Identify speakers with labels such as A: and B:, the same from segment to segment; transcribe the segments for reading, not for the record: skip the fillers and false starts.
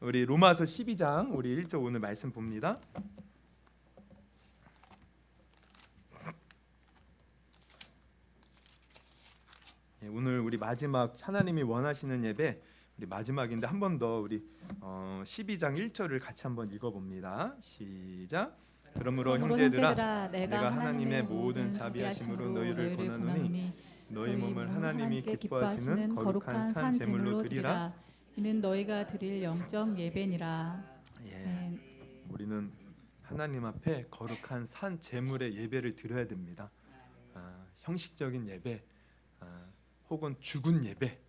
A: 우리 로마서 12장 우리 1절 오늘 말씀 봅니다. 오늘 우리 마지막 하나님이 원하시는 예배 우리 마지막인데 한 번 더 우리 12장 1절을 같이 한번 읽어봅니다. 시작. 그러므로 형제들아 내가 하나님의 모든 자비하심으로 너희를 권하노니 너희 몸을 하나님이 기뻐하시는 거룩한 산 제물로 드리라.
B: 이는 너희가 드릴 영적 예배니라.
A: 예. 우리는 하나님 앞에 거룩한 산 제물의 예배를 드려야 됩니다. 형식적인 예배, 혹은 죽은 예배,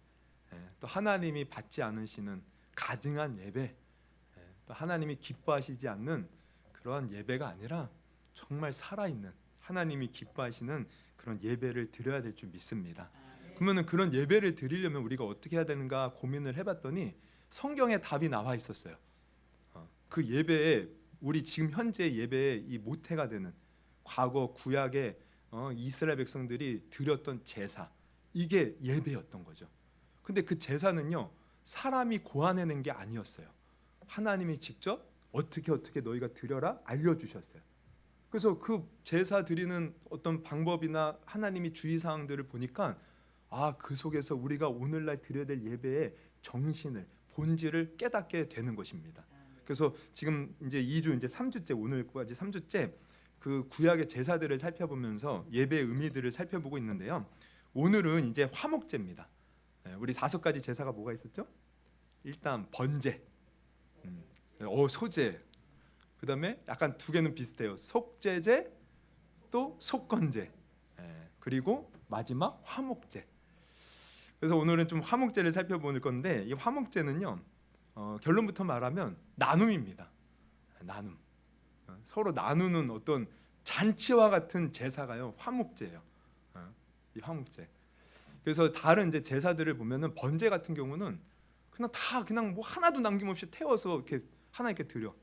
A: 또 하나님이 받지 않으시는 가증한 예배, 또 하나님이 기뻐하시지 않는 그러한 예배가 아니라 정말 살아있는 하나님이 기뻐하시는 그런 예배를 드려야 될 줄 믿습니다. 그러면 그런 예배를 드리려면 우리가 어떻게 해야 되는가 고민을 해봤더니 성경에 답이 나와 있었어요. 그 예배에 우리 지금 현재 예배의 이 모태가 되는 과거 구약의 이스라엘 백성들이 드렸던 제사, 이게 예배였던 거죠. 근데 그 제사는요 사람이 고안해낸 게 아니었어요. 하나님이 직접 어떻게 너희가 드려라 알려주셨어요. 그래서 그 제사 드리는 어떤 방법이나 하나님이 주의사항들을 보니까 그 속에서 우리가 오늘날 드려야 될 예배의 정신을, 본질을 깨닫게 되는 것입니다. 그래서 지금 이제 2주 이제 3주째, 오늘까지 3주째 그 구약의 제사들을 살펴보면서 예배의 의미들을 살펴보고 있는데요. 오늘은 이제 화목제입니다. 우리 5가지 제사가 뭐가 있었죠? 일단 번제, 소제, 그 다음에 약간 2개는 비슷해요. 속제제, 또 속건제, 그리고 마지막 화목제. 그래서 오늘은 좀 화목제를 살펴볼 건데, 이 화목제는요 결론부터 말하면 나눔입니다. 나눔, 서로 나누는 어떤 잔치와 같은 제사가요 화목제예요. 이 화목제. 그래서 다른 이제 제사들을 보면은 번제 같은 경우는 그냥 뭐 하나도 남김없이 태워서 이렇게 하나님께 드려.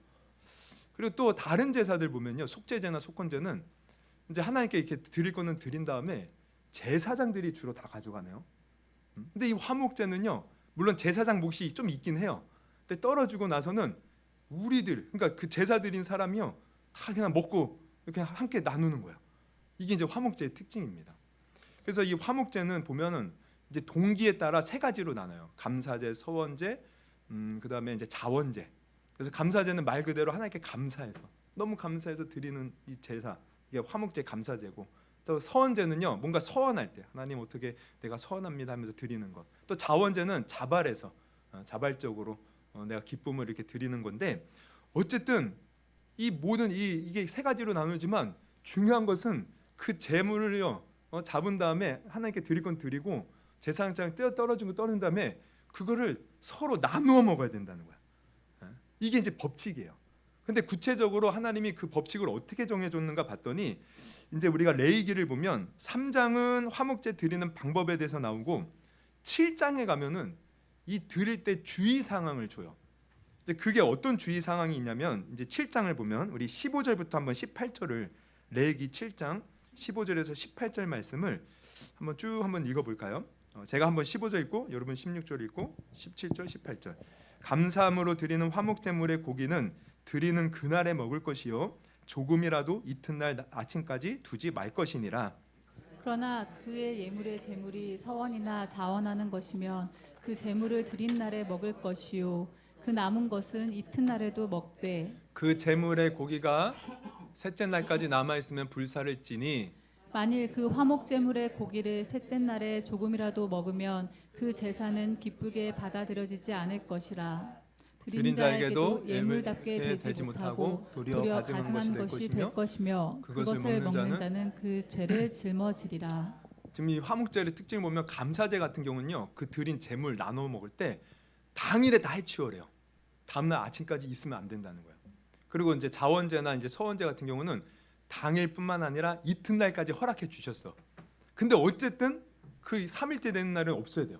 A: 그리고 또 다른 제사들 보면요, 속제제나 속건제는 이제 하나님께 이렇게 드릴 거는 드린 다음에 제사장들이 주로 다 가져가네요. 근데 이 화목제는요, 물론 제사장 몫이 좀 있긴 해요. 근데 떨어지고 나서는 우리들, 그러니까 그 제사 드린 사람이요, 다 그냥 먹고 이렇게 함께 나누는 거예요. 이게 이제 화목제의 특징입니다. 그래서 이 화목제는 보면은 이제 동기에 따라 3가지로 나눠요. 감사제, 서원제, 그다음에 이제 자원제. 그래서 감사제는 말 그대로 하나님께 감사해서, 너무 감사해서 드리는 이 제사, 이게 화목제 감사제고, 또 서원제는요 뭔가 서원할 때 하나님 어떻게 내가 서원합니다 하면서 드리는 것. 또 자원제는 자발해서 자발적으로 내가 기쁨을 이렇게 드리는 건데, 어쨌든 이 모든 이게 3가지로 나누지만 중요한 것은 그 제물을요 잡은 다음에 하나님께 드릴 건 드리고 제사장장에 떨어진 거 떨어진 다음에 그거를 서로 나누어 먹어야 된다는 거야. 이게 이제 법칙이에요. 근데 구체적으로 하나님이 그 법칙을 어떻게 정해줬는가 봤더니, 이제 우리가 레위기를 보면 3장은 화목제 드리는 방법에 대해서 나오고 7장에 가면은 이 드릴 때 주의 사항을 줘요. 이제 그게 어떤 주의 사항이 있냐면, 이제 7장을 보면 우리 15절부터 한번 18절을, 레위기 7장 15절에서 18절 말씀을 한번 읽어볼까요? 제가 한번 15절 읽고 여러분 16절 읽고 17절 18절. 감사함으로 드리는 화목제물의 고기는 드리는 그날에 먹을 것이요 조금이라도 이튿날 아침까지 두지 말 것이니라.
B: 그러나 그의 예물의 제물이 서원이나 자원하는 것이면 그 제물을 드린 날에 먹을 것이요 그 남은 것은 이튿날에도 먹되,
A: 그 제물의 고기가 셋째 날까지 남아 있으면 불사를 찌니,
B: 만일 그 화목 제물의 고기를 셋째 날에 조금이라도 먹으면 그 제사는 기쁘게 받아들여지지 않을 것이라. 드린 자에게도 예물답게 되지 못하고 도리어 가증한 것이 될 것이며 그것을 먹는 자는 그 죄를 짊어지리라.
A: 지금 이 화목제의 특징을 보면, 감사제 같은 경우는요 그 드린 제물 나눠 먹을 때 당일에 다 해치워래요. 다음날 아침까지 있으면 안 된다는 거예요. 그리고 이제 자원제나 이제 서원제 같은 경우는 당일뿐만 아니라 이튿날까지 허락해 주셨어. 근데 어쨌든 그 3일째 되는 날은 없어야 돼요.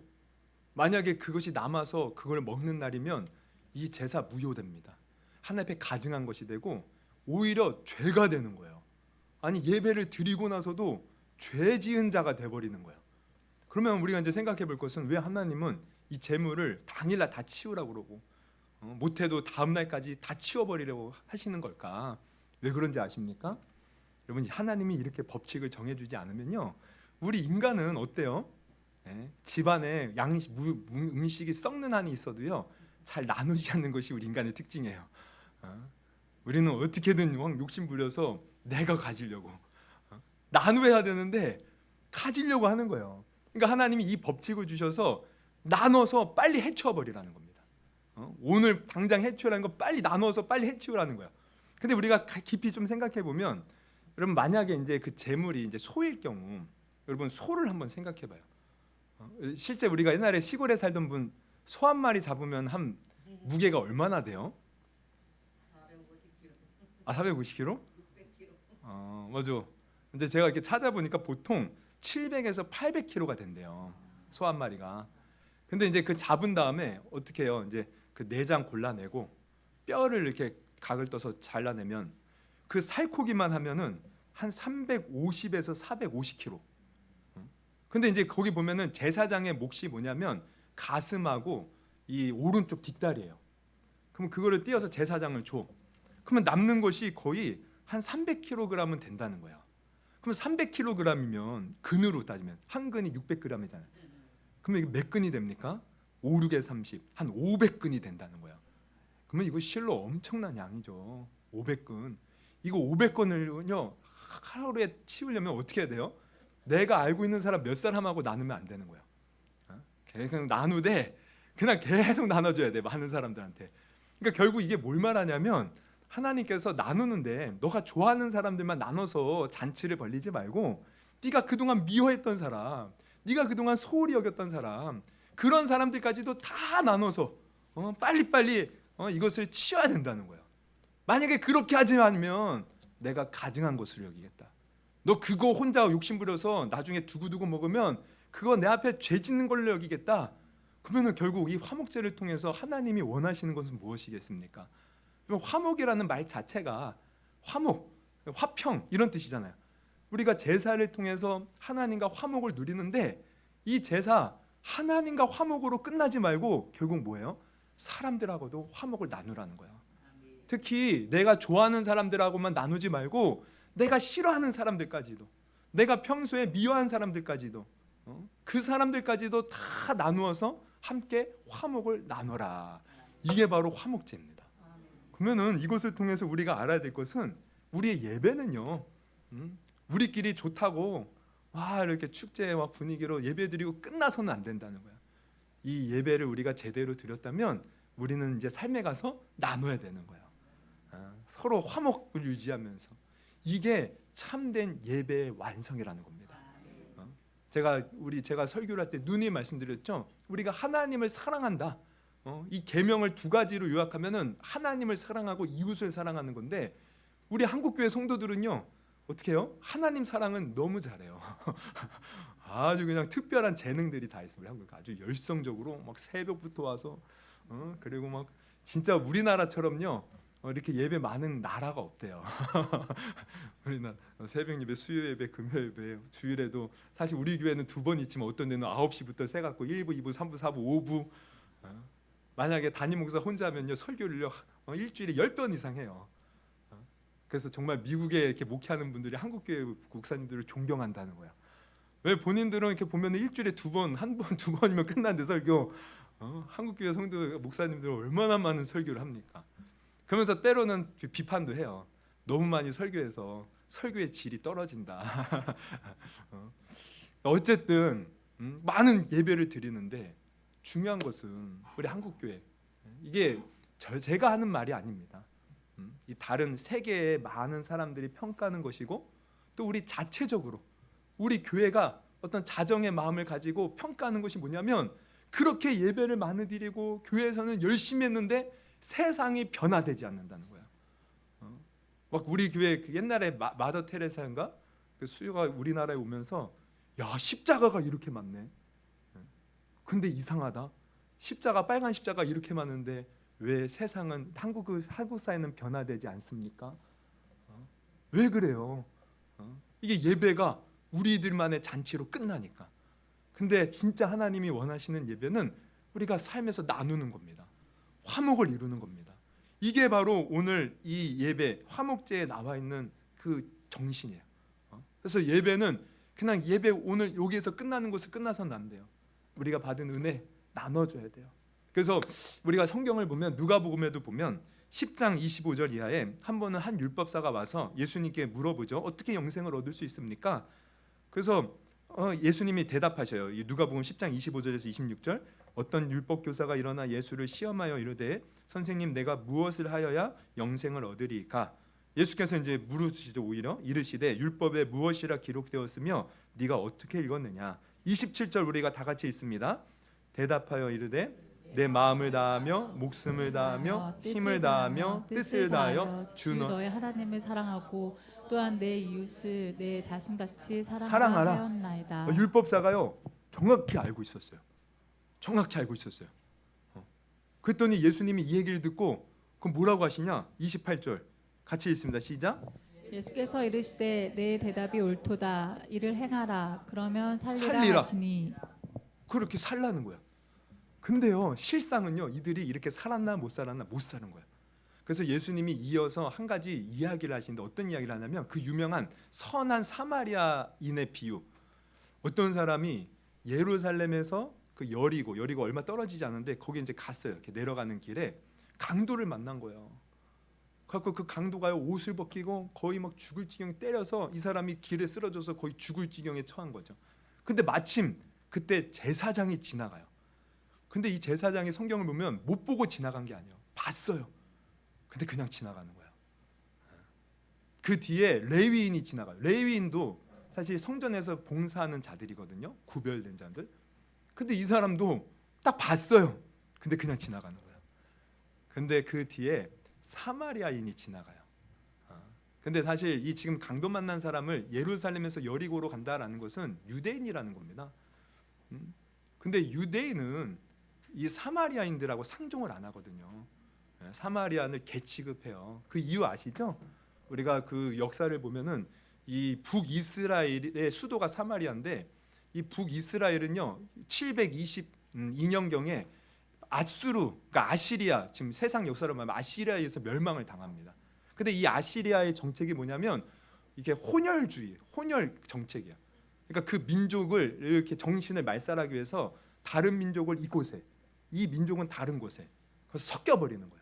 A: 만약에 그것이 남아서 그걸 먹는 날이면 이 제사 무효됩니다. 하나님 앞에 가증한 것이 되고 오히려 죄가 되는 거예요. 아니, 예배를 드리고 나서도 죄 지은 자가 돼버리는 거예요. 그러면 우리가 이제 생각해 볼 것은, 왜 하나님은 이 제물을 당일날 다 치우라고 그러고 못해도 다음 날까지 다 치워버리려고 하시는 걸까? 왜 그런지 아십니까? 여러분, 하나님이 이렇게 법칙을 정해주지 않으면요, 우리 인간은 어때요? 집안에 음식이 썩는 한이 있어도요, 잘 나누지 않는 것이 우리 인간의 특징이에요. 우리는 어떻게든 욕심 부려서 내가 가지려고, 나누어야 되는데 가지려고 하는 거예요. 그러니까 하나님이 이 법칙을 주셔서 나눠서 빨리 해치워 버리라는 겁니다. 오늘 당장 해치우라는 거, 빨리 나눠서 빨리 해치우라는 거예요. 근데 우리가 깊이 좀 생각해 보면, 여러분, 만약에 이제 그 재물이 이제 소일 경우, 여러분, 소를 한번 생각해 봐요. 실제 우리가 옛날에 시골에 살던 분, 소 한 마리 잡으면 한 무게가 얼마나 돼요? 450kg? 600kg. 맞아. 근데 제가 이렇게 찾아보니까 보통 700에서 800kg가 된대요, 소 한 마리가. 근데 이제 그 잡은 다음에 어떻게 해요? 이제 그 내장 골라내고 뼈를 이렇게 각을 떠서 잘라내면 그 살코기만 하면은 한 350에서 450kg. 근데 이제 거기 보면은 제사장의 몫이 뭐냐면 가슴하고 이 오른쪽 뒷다리예요. 그럼 그거를 띄어서 제사장을 줘. 그러면 남는 것이 거의 한 300kg은 된다는 거야. 그럼 300kg이면 근으로 따지면 한 근이 600g이잖아요. 그러면 이게 몇 근이 됩니까? 5, 6에 30, 한 500근이 된다는 거야. 그러면 이거 실로 엄청난 양이죠. 500근. 이거 500건을요 하루에 치우려면 어떻게 해야 돼요? 내가 알고 있는 사람 몇 사람하고 나누면 안 되는 거야. 계속 나누되 그냥 계속 나눠줘야 돼, 많은 사람들한테. 그러니까 결국 이게 뭘 말하냐면, 하나님께서 나누는데 너가 좋아하는 사람들만 나눠서 잔치를 벌리지 말고, 네가 그동안 미워했던 사람, 네가 그동안 소홀히 여겼던 사람, 그런 사람들까지도 다 나눠서 빨리빨리 이것을 치워야 된다는 거예요. 만약에 그렇게 하지 않으면 내가 가증한 것으로 여기겠다. 너 그거 혼자 욕심부려서 나중에 두고두고 먹으면 그거 내 앞에 죄 짓는 걸로 여기겠다. 그러면 결국 이 화목제를 통해서 하나님이 원하시는 것은 무엇이겠습니까? 화목이라는 말 자체가 화목, 화평 이런 뜻이잖아요. 우리가 제사를 통해서 하나님과 화목을 누리는데, 이 제사 하나님과 화목으로 끝나지 말고 결국 뭐예요? 사람들하고도 화목을 나누라는 거예요. 특히 내가 좋아하는 사람들하고만 나누지 말고 내가 싫어하는 사람들까지도, 내가 평소에 미워한 사람들까지도, 그 사람들까지도 다 나누어서 함께 화목을 나눠라. 이게 바로 화목제입니다. 그러면은 이것을 통해서 우리가 알아야 될 것은, 우리의 예배는요, 우리끼리 좋다고 이렇게 축제와 분위기로 예배드리고 끝나서는 안 된다는 거야. 이 예배를 우리가 제대로 드렸다면 우리는 이제 삶에 가서 나눠야 되는 거야. 서로 화목을 유지하면서. 이게 참된 예배의 완성이라는 겁니다. 제가 설교를 할 때 누누이 말씀드렸죠. 우리가 하나님을 사랑한다. 이 계명을 두 가지로 요약하면은 하나님을 사랑하고 이웃을 사랑하는 건데, 우리 한국교회 성도들은요 어떻게 해요? 하나님 사랑은 너무 잘해요. 아주 그냥 특별한 재능들이 다 있어요. 우리 한국 아주 열성적으로 막 새벽부터 와서 그리고 막 진짜 우리나라처럼요 이렇게 예배 많은 나라가 없대요. 우리나라 새벽 예배, 수요 예배, 금요 예배, 주일에도 사실 우리 교회는 2번 있지만 어떤 데는 9시부터 세 갖고 1부, 2부, 3부, 4부, 5부. 만약에 담임 목사 혼자 하면요 설교를요 일주일에 10번 이상 해요. 그래서 정말 미국에 이렇게 목회하는 분들이 한국교회 목사님들을 존경한다는 거야. 왜? 본인들은 이렇게 보면 일주일에 2번, 1번, 2번이면 끝나는데 설교, 한국교회 성도 목사님들은 얼마나 많은 설교를 합니까? 그러면서 때로는 비판도 해요. 너무 많이 설교해서 설교의 질이 떨어진다. 어쨌든 많은 예배를 드리는데 중요한 것은 우리 한국교회, 이게 제가 하는 말이 아닙니다. 이 다른 세계의 많은 사람들이 평가하는 것이고, 또 우리 자체적으로 우리 교회가 어떤 자정의 마음을 가지고 평가하는 것이 뭐냐면, 그렇게 예배를 많이 드리고 교회에서는 열심히 했는데 세상이 변화되지 않는다는 거예요. 막 우리 교회 그 옛날에 마더 테레사인가 그 수요가 우리나라에 오면서, 야, 십자가가 이렇게 많네. 근데 이상하다. 십자가, 빨간 십자가 이렇게 많은데 왜 세상은 한국 사회는 변화되지 않습니까? 왜 그래요? 이게 예배가 우리들만의 잔치로 끝나니까. 근데 진짜 하나님이 원하시는 예배는 우리가 삶에서 나누는 겁니다. 화목을 이루는 겁니다. 이게 바로 오늘 이 예배 화목제에 나와 있는 그 정신이에요. 그래서 예배는 그냥 예배 오늘 여기에서 끝나는 것은 끝나서는 안 돼요. 우리가 받은 은혜 나눠줘야 돼요. 그래서 우리가 성경을 보면 누가복음에도 보면 10장 25절 이하에 한 번은 한 율법사가 와서 예수님께 물어보죠. 어떻게 영생을 얻을 수 있습니까? 그래서 예수님이 대답하셔요. 이 누가복음 10장 25절에서 26절. 어떤 율법 교사가 일어나 예수를 시험하여 이르되 선생님 내가 무엇을 하여야 영생을 얻으리까? 예수께서 이제 물으시죠. 오히려 이르시되 율법에 무엇이라 기록되었으며 네가 어떻게 읽었느냐? 27절 우리가 다 같이 읽습니다. 대답하여 이르되 내 마음을 다하며 목숨을 다하며 힘을 다하며 뜻을 다하여 주
B: 너의 하나님을 사랑하고 또한 내 이웃을 내 자신같이
A: 사랑하라.
B: 사랑하라 하였나이다.
A: 율법사가요 정확히 알고 있었어요. 정확히 알고 있었어요. 그랬더니 예수님이 이 얘기를 듣고 그럼 뭐라고 하시냐? 28절 같이 읽습니다. 시작.
B: 예수께서 이르시되 내 대답이 옳도다. 이를 행하라. 그러면 살리라
A: 살리라.
B: 하시니.
A: 그렇게 살라는 거야. 근데요 실상은요 이들이 이렇게 살았나 못 살았나 못 사는 거야. 그래서 예수님이 이어서 한 가지 이야기를 하시는데 어떤 이야기를 하냐면 그 유명한 선한 사마리아인의 비유. 어떤 사람이 예루살렘에서 그 여리고 얼마 떨어지지 않은데 거기 이제 갔어요. 이렇게 내려가는 길에 강도를 만난 거예요. 그래서 그 강도가요 옷을 벗기고 거의 막 죽을 지경에 때려서 이 사람이 길에 쓰러져서 거의 죽을 지경에 처한 거죠. 근데 마침 그때 제사장이 지나가요. 근데 이 제사장이 성경을 보면 못 보고 지나간 게 아니에요. 봤어요. 근데 그냥 지나가는 거예요. 그 뒤에 레위인이 지나가요. 레위인도 사실 성전에서 봉사하는 자들이거든요. 구별된 자들. 근데 이 사람도 딱 봤어요. 근데 그냥 지나가는 거예요. 근데 그 뒤에 사마리아인이 지나가요. 근데 사실 이 지금 강도 만난 사람을 예루살렘에서 여리고로 간다라는 것은 유대인이라는 겁니다. 근데 유대인은 이 사마리아인들하고 상종을 안 하거든요. 사마리아인을 개취급해요. 그 이유 아시죠? 우리가 그 역사를 보면은 이 북이스라엘의 수도가 사마리아인데 이 북이스라엘은요 722년경에 아수르, 그러니까 아시리아, 지금 세상 역사를 말하면 아시리아에서 멸망을 당합니다. 근데 이 아시리아의 정책이 뭐냐면 이게 혼혈주의, 혼혈 정책이야. 그러니까 그 민족을 이렇게 정신을 말살하기 위해서 다른 민족을 이곳에, 이 민족은 다른 곳에 섞여 버리는 거야.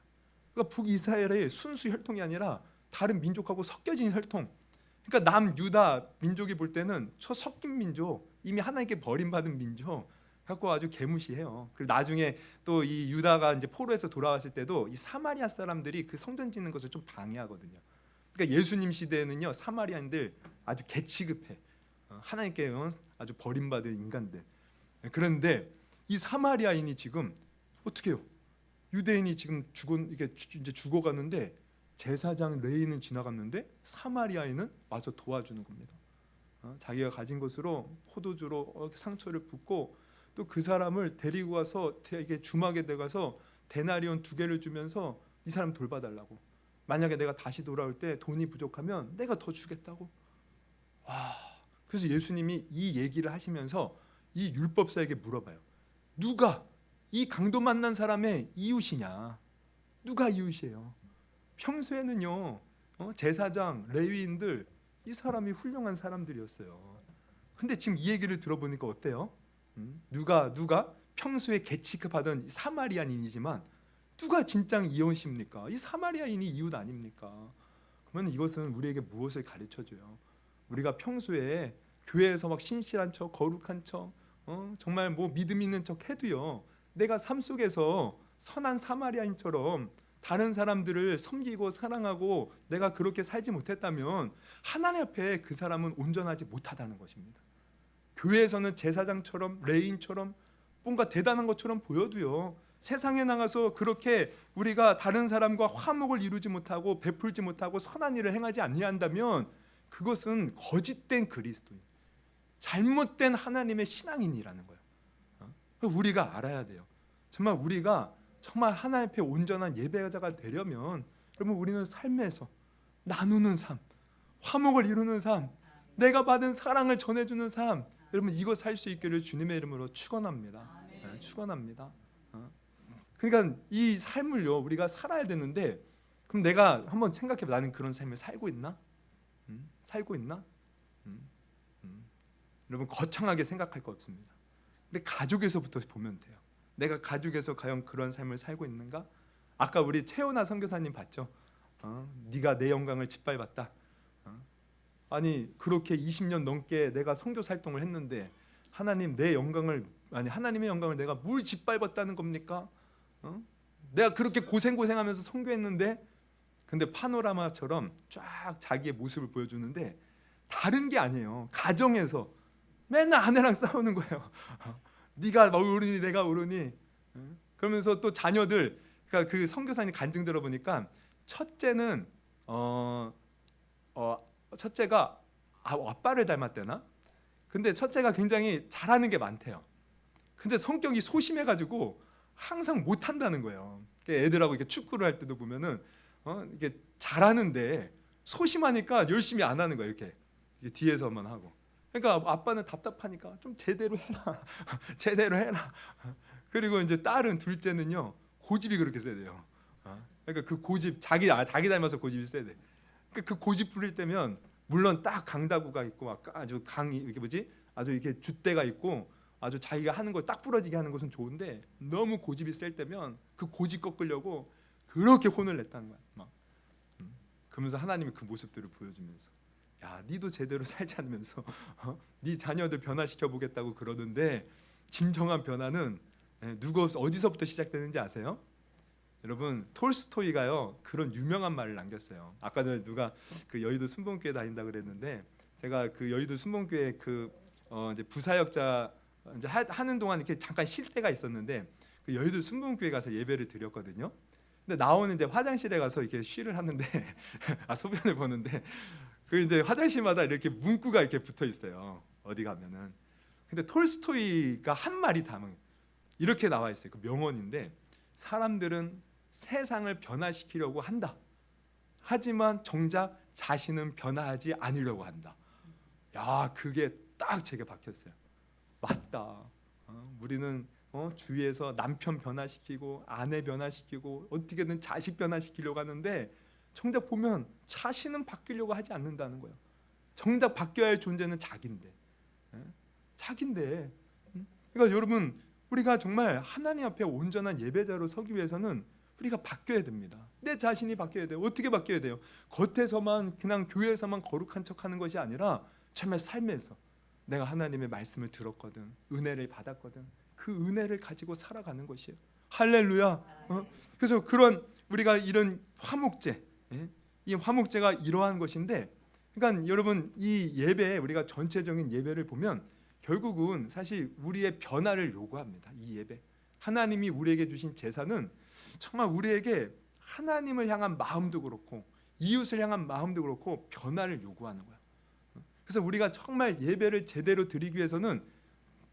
A: 그러니까 북이스라엘의 순수 혈통이 아니라 다른 민족하고 섞여진 혈통. 그러니까 남유다 민족이 볼 때는 저 섞인 민족, 이미 하나님께 버림받은 민족 갖고 아주 개무시해요. 그리고 나중에 또 이 유다가 이제 포로에서 돌아왔을 때도 이 사마리아 사람들이 그 성전 짓는 것을 좀 방해하거든요. 그러니까 예수님 시대에는요 사마리아인들 아주 개취급해. 하나님께 아주 버림받은 인간들. 그런데 이 사마리아인이 지금 어떻게 해요? 유대인이 지금 이게 이제 죽어가는데 제사장 레위인은 지나갔는데 사마리아인은 와서 도와주는 겁니다. 자기가 가진 것으로 포도주로 상처를 붓고 또 그 사람을 데리고 와서 이게 주막에 들어가서 데나리온 2개를 주면서 이 사람 돌봐달라고. 만약에 내가 다시 돌아올 때 돈이 부족하면 내가 더 주겠다고. 와. 그래서 예수님이 이 얘기를 하시면서 이 율법사에게 물어봐요. 누가 이 강도 만난 사람의 이웃이냐? 누가 이웃이에요? 평소에는요 제사장, 레위인들 이 사람이 훌륭한 사람들이었어요. 근데 지금 이 얘기를 들어보니까 어때요? 누가 평소에 개취급하던 사마리아인이지만 누가 진짜 이웃입니까? 이 사마리아인이 이웃 아닙니까? 그러면 이것은 우리에게 무엇을 가르쳐줘요? 우리가 평소에 교회에서 막 신실한 척, 거룩한 척, 정말 뭐 믿음 있는 척 해도요 내가 삶 속에서 선한 사마리아인처럼 다른 사람들을 섬기고 사랑하고 내가 그렇게 살지 못했다면 하나님 앞에 그 사람은 온전하지 못하다는 것입니다. 교회에서는 제사장처럼 레위인처럼 뭔가 대단한 것처럼 보여도요 세상에 나가서 그렇게 우리가 다른 사람과 화목을 이루지 못하고 베풀지 못하고 선한 일을 행하지 아니한다면 그것은 거짓된 그리스도인, 잘못된 하나님의 신앙인이라는 거예요. 우리가 알아야 돼요. 정말 우리가 정말 하나님 앞에 온전한 예배자가 되려면 여러분 우리는 삶에서 나누는 삶, 화목을 이루는 삶, 내가 받은 사랑을 전해주는 삶, 여러분 이거 살 수 있기를 주님의 이름으로 축원합니다. 축원합니다. 그러니까 이 삶을요 우리가 살아야 되는데 그럼 내가 한번 생각해봐. 나는 그런 삶을 살고 있나? 살고 있나? 여러분 거창하게 생각할 거 없습니다. 근데 가족에서부터 보면 돼요. 내가 가족에서 과연 그런 삶을 살고 있는가? 아까 우리 최연아 선교사님 봤죠? 네가 내 영광을 짓밟았다. 아니 그렇게 20년 넘게 내가 선교 활동을 했는데 하나님 내 영광을 아니 하나님의 영광을 내가 뭘 짓밟았다는 겁니까? 내가 그렇게 고생하면서 선교했는데 근데 파노라마처럼 쫙 자기의 모습을 보여주는데 다른 게 아니에요. 가정에서 맨날 아내랑 싸우는 거예요. 네가 옳으니 내가 옳으니 그러면서 또 자녀들 그러니까 그 선교사님 간증 들어보니까 첫째는 첫째가 아빠를 닮았대나? 근데 첫째가 굉장히 잘하는 게 많대요. 근데 성격이 소심해가지고 항상 못한다는 거예요. 애들하고 이렇게 축구를 할 때도 보면은 이게 잘하는데 소심하니까 열심히 안 하는 거예요. 이렇게 뒤에서만 하고. 그러니까 아빠는 답답하니까 좀 제대로 해라, 제대로 해라. 그리고 이제 딸은 둘째는요 고집이 그렇게 세대요. 그러니까 그 고집 자기 닮아서 고집이 세대. 그러니까 그 고집 부릴 때면 물론 딱 강다구가 있고 막 아주 이게 뭐지 아주 이렇게 줏대가 있고 아주 자기가 하는 거 딱 부러지게 하는 것은 좋은데 너무 고집이 셀 때면 그 고집 꺾으려고 그렇게 혼을 냈다는 거야. 막 그러면서 하나님이 그 모습들을 보여주면서 야, 니도 제대로 살지 않으면서 네 자녀들 변화시켜 보겠다고 그러는데 진정한 변화는 누가 어디서부터 시작되는지 아세요? 여러분 톨스토이가요 그런 유명한 말을 남겼어요. 아까 전에 누가 그 여의도 순복음교회 다닌다 그랬는데 제가 그 여의도 순복음교회 그 이제 부사역자 이제 하는 동안 이렇게 잠깐 쉴 때가 있었는데 그 여의도 순복음교회 가서 예배를 드렸거든요. 근데 나오는 이제 화장실에 가서 이렇게 쉬를 하는데 소변을 보는데 그 이제 화장실마다 이렇게 문구가 이렇게 붙어 있어요. 어디 가면은. 근데 톨스토이가 한 말이 담은 이렇게 나와 있어요. 그 명언인데 사람들은 세상을 변화시키려고 한다. 하지만 정작 자신은 변화하지 않으려고 한다. 야, 그게 딱 제게 박혔어요. 맞다. 우리는 주위에서 남편 변화시키고 아내 변화시키고 어떻게든 자식 변화시키려고 하는데 정작 보면 자신은 바뀌려고 하지 않는다는 거예요. 정작 바뀌어야 할 존재는 자기인데. 자기인데. 그러니까 여러분 우리가 정말 하나님 앞에 온전한 예배자로 서기 위해서는 우리가 바뀌어야 됩니다. 내 자신이 바뀌어야 돼요. 어떻게 바뀌어야 돼요? 겉에서만 그냥 교회에서만 거룩한 척하는 것이 아니라 정말 삶에서 내가 하나님의 말씀을 들었거든, 은혜를 받았거든, 그 은혜를 가지고 살아가는 것이에요. 할렐루야. 그래서 그런 우리가 이런 화목제, 이 화목제가 이러한 것인데, 그러니까 여러분 이 예배 우리가 전체적인 예배를 보면 결국은 사실 우리의 변화를 요구합니다. 이 예배 하나님이 우리에게 주신 제사는 정말 우리에게 하나님을 향한 마음도 그렇고 이웃을 향한 마음도 그렇고 변화를 요구하는 거야. 그래서 우리가 정말 예배를 제대로 드리기 위해서는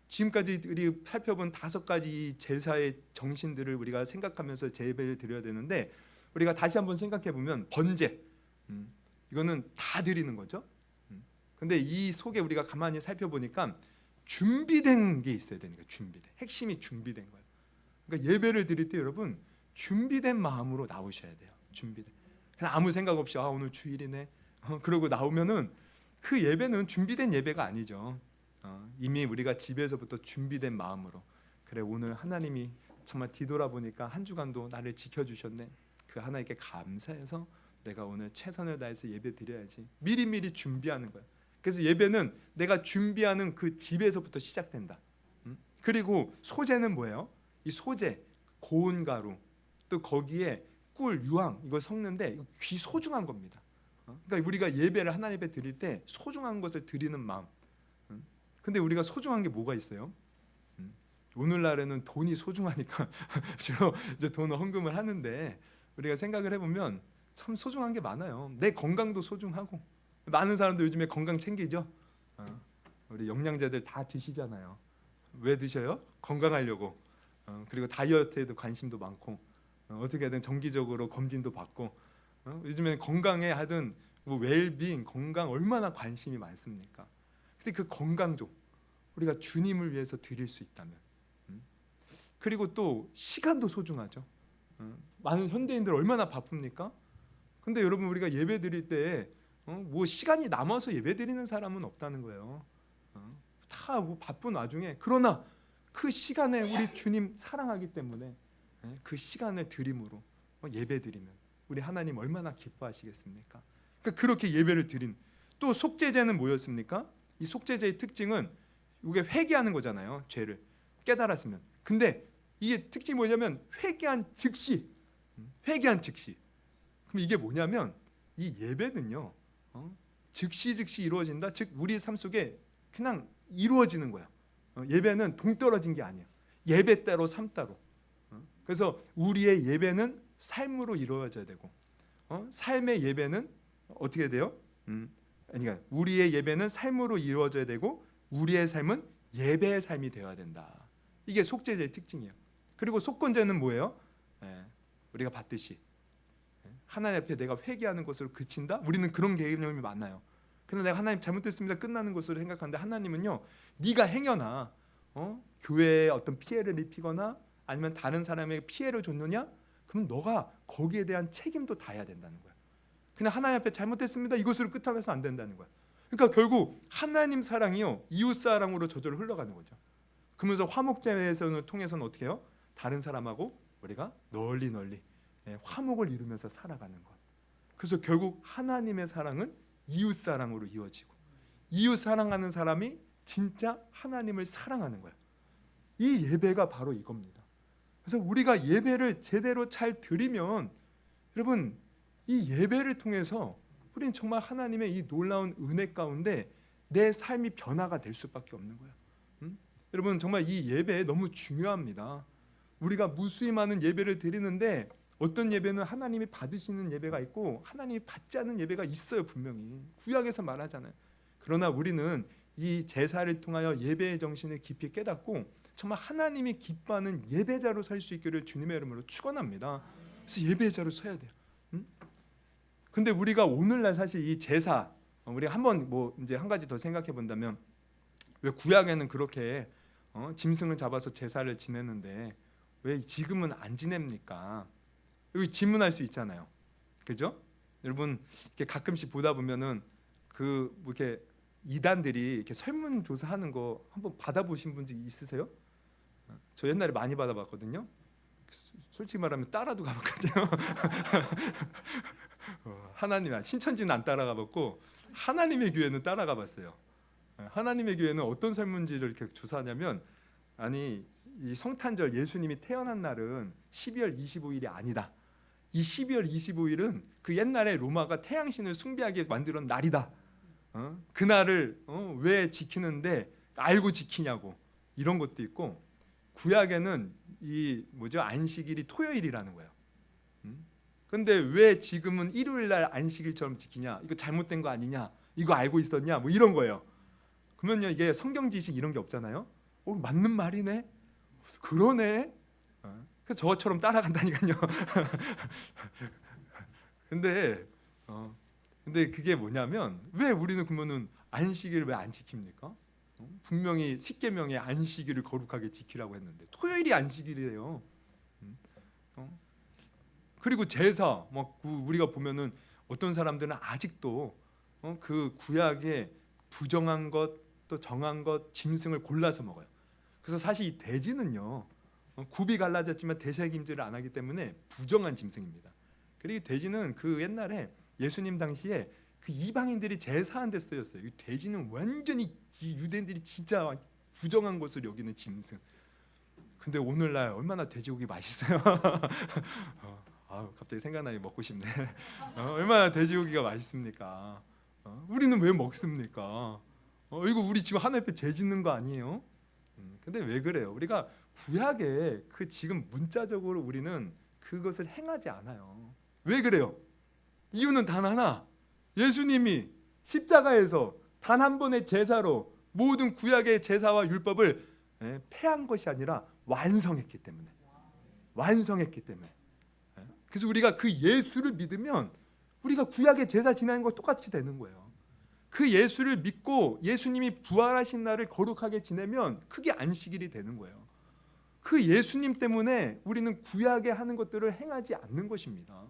A: 지금까지 우리 살펴본 5가지 제사의 정신들을 우리가 생각하면서 예배를 드려야 되는데 우리가 다시 한번 생각해 보면 번제 이거는 다 드리는 거죠. 근데 이 속에 우리가 가만히 살펴보니까 준비된 게 있어야 되는 거예요. 준비된 핵심이 준비된 거예요. 그러니까 예배를 드릴 때 여러분 준비된 마음으로 나오셔야 돼요. 준비된 그냥 아무 생각 없이 오늘 주일이네 그러고 나오면은 그 예배는 준비된 예배가 아니죠. 이미 우리가 집에서부터 준비된 마음으로 그래 오늘 하나님이 정말 뒤돌아보니까 한 주간도 나를 지켜주셨네. 그 하나님께 감사해서 내가 오늘 최선을 다해서 예배 드려야지. 미리미리 준비하는 거예요. 그래서 예배는 내가 준비하는 그 집에서부터 시작된다. 그리고 소제는 뭐예요? 이 소제, 고운 가루, 또 거기에 꿀, 유황 이걸 섞는데 귀 소중한 겁니다. 그러니까 우리가 예배를 하나님 앞에 드릴 때 소중한 것을 드리는 마음. 근데 우리가 소중한 게 뭐가 있어요? 오늘날에는 돈이 소중하니까 주로 이제 돈을 헌금을 하는데 우리가 생각을 해보면 참 소중한 게 많아요. 내 건강도 소중하고 많은 사람들 요즘에 건강 챙기죠. 우리 영양제들 다 드시잖아요. 왜 드셔요? 건강하려고. 그리고 다이어트에도 관심도 많고 어떻게든 정기적으로 검진도 받고 요즘에 건강에 하든 뭐 웰빙, 건강 얼마나 관심이 많습니까? 근데 그 건강 좀 우리가 주님을 위해서 드릴 수 있다면 그리고 또 시간도 소중하죠. 많은 현대인들 얼마나 바쁩니까? 근데 여러분 우리가 예배 드릴 때 뭐 시간이 남아서 예배 드리는 사람은 없다는 거예요. 다 뭐 바쁜 와중에 그러나 그 시간에 우리 주님 사랑하기 때문에 그 시간을 드림으로 예배 드리면 우리 하나님 얼마나 기뻐하시겠습니까? 그러니까 그렇게 예배를 드린 또 속죄제는 뭐였습니까? 이 속죄제의 특징은 이게 회개하는 거잖아요. 죄를 깨달았으면. 근데 이게 특징이 뭐냐면 회개한 즉시. 그럼 이게 뭐냐면 이 예배는요. 즉시 이루어진다. 즉 우리 삶 속에 그냥 이루어지는 거야. 예배는 동떨어진 게 아니에요. 예배 따로 삶 따로. 그래서 우리의 예배는 삶으로 이루어져야 되고 삶의 예배는 어떻게 돼요? 그러니까 우리의 예배는 삶으로 이루어져야 되고 우리의 삶은 예배의 삶이 되어야 된다. 이게 속죄제의 특징이에요. 그리고 속건제는 뭐예요? 우리가 봤듯이 하나님 앞에 내가 회개하는 것으로 그친다. 우리는 그런 개념이 많아요. 그런데 내가 하나님 잘못했습니다 끝나는 것으로 생각하는데 하나님은요, 네가 행여나 교회에 어떤 피해를 입히거나 아니면 다른 사람에게 피해를 줬느냐? 그럼 너가 거기에 대한 책임도 다해야 된다는 거야. 그냥 하나님 앞에 잘못했습니다 이것으로 끝나서 안 된다는 거야. 그러니까 결국 하나님 사랑이요 이웃 사랑으로 저절로 흘러가는 거죠. 그러면서 화목제에서는 통해서는 어떻게 해요? 다른 사람하고 우리가 널리 화목을 이루면서 살아가는 것. 그래서 결국 하나님의 사랑은 이웃 사랑으로 이어지고 이웃 사랑하는 사람이 진짜 하나님을 사랑하는 거예요. 이 예배가 바로 이겁니다. 그래서 우리가 예배를 제대로 잘 드리면 여러분 이 예배를 통해서 우리는 정말 하나님의 이 놀라운 은혜 가운데 내 삶이 변화가 될 수밖에 없는 거예요. 여러분 정말 이 예배 너무 중요합니다. 우리가 무수히 많은 예배를 드리는데 어떤 예배는 하나님이 받으시는 예배가 있고 하나님이 받지 않는 예배가 있어요. 분명히 구약에서 말하잖아요. 그러나 우리는 이 제사를 통하여 예배의 정신을 깊이 깨닫고 정말 하나님이 기뻐하는 예배자로 설 수 있기를 주님의 이름으로 축원합니다. 그래서 예배자로 서야 돼요. 근데 우리가 오늘날 사실 이 제사 우리 한번 뭐 이제 한 가지 더 생각해 본다면 왜 구약에는 그렇게 짐승을 잡아서 제사를 지냈는데 왜 지금은 안 지냅니까? 여기 질문할 수 있잖아요. 그죠? 여러분 이렇게 가끔씩 보다 보면은 그 뭐 이렇게 이단들이 이렇게 설문조사하는 거 한번 받아보신 분 있으세요? 저 옛날에 많이 받아봤거든요. 솔직히 말하면 따라도 가봤거든요. 하나님 신천지는 안 따라가봤고 하나님의 교회는 따라가봤어요. 하나님의 교회는 어떤 설문지를 이렇게 조사하냐면 아니 이 성탄절 예수님이 태어난 날은 12월 25일이 아니다. 이 12월 25일은 그 옛날에 로마가 태양신을 숭배하게 만들었던 날이다. 그날을 왜 지키는데 알고 지키냐고 이런 것도 있고 구약에는 이 뭐죠 안식일이 토요일이라는 거예요. 근데 왜 지금은 일요일 날 안식일처럼 지키냐? 이거 잘못된 거 아니냐? 이거 알고 있었냐? 뭐 이런 거예요. 그러면요 이게 성경 지식 이런 게 없잖아요. 맞는 말이네. 그러네. 그래서 저처럼 따라간다니까요. 근데 그게 뭐냐면 왜 우리는 그러면은 안식일을 왜 안 지킵니까? 분명히 십계명에 안식일을 거룩하게 지키라고 했는데 토요일이 안식일이에요. 그리고 제사 뭐 우리가 보면은 어떤 사람들은 아직도 그 구약에 부정한 것 또 정한 것 짐승을 골라서 먹어요. 그래서 사실 이 돼지는요 굽이 갈라졌지만 대책임질을 안 하기 때문에 부정한 짐승입니다. 그리고 돼지는 그 옛날에 예수님 당시에 그 이방인들이 제사한 데 쓰였어요. 이 돼지는 완전히 이 유대인들이 진짜 부정한 것을 여기는 짐승. 근데 오늘날 얼마나 돼지고기 맛있어요. 갑자기 생각나니 먹고 싶네. 얼마나 돼지고기가 맛있습니까? 우리는 왜 먹습니까? 이거 우리 지금 하나님 앞에 죄 짓는 거 아니에요? 근데 왜 그래요? 우리가 구약에 그 지금 문자적으로 우리는 그것을 행하지 않아요. 왜 그래요? 이유는 단 하나. 예수님이 십자가에서 단 한 번의 제사로 모든 구약의 제사와 율법을 폐한 것이 아니라 완성했기 때문에. 그래서 우리가 그 예수를 믿으면 우리가 구약의 제사 지내는 거 똑같이 되는 거예요. 그 예수를 믿고 예수님이 부활하신 날을 거룩하게 지내면 그게 안식일이 되는 거예요. 그 예수님 때문에 우리는 구약에 하는 것들을 행하지 않는 것입니다.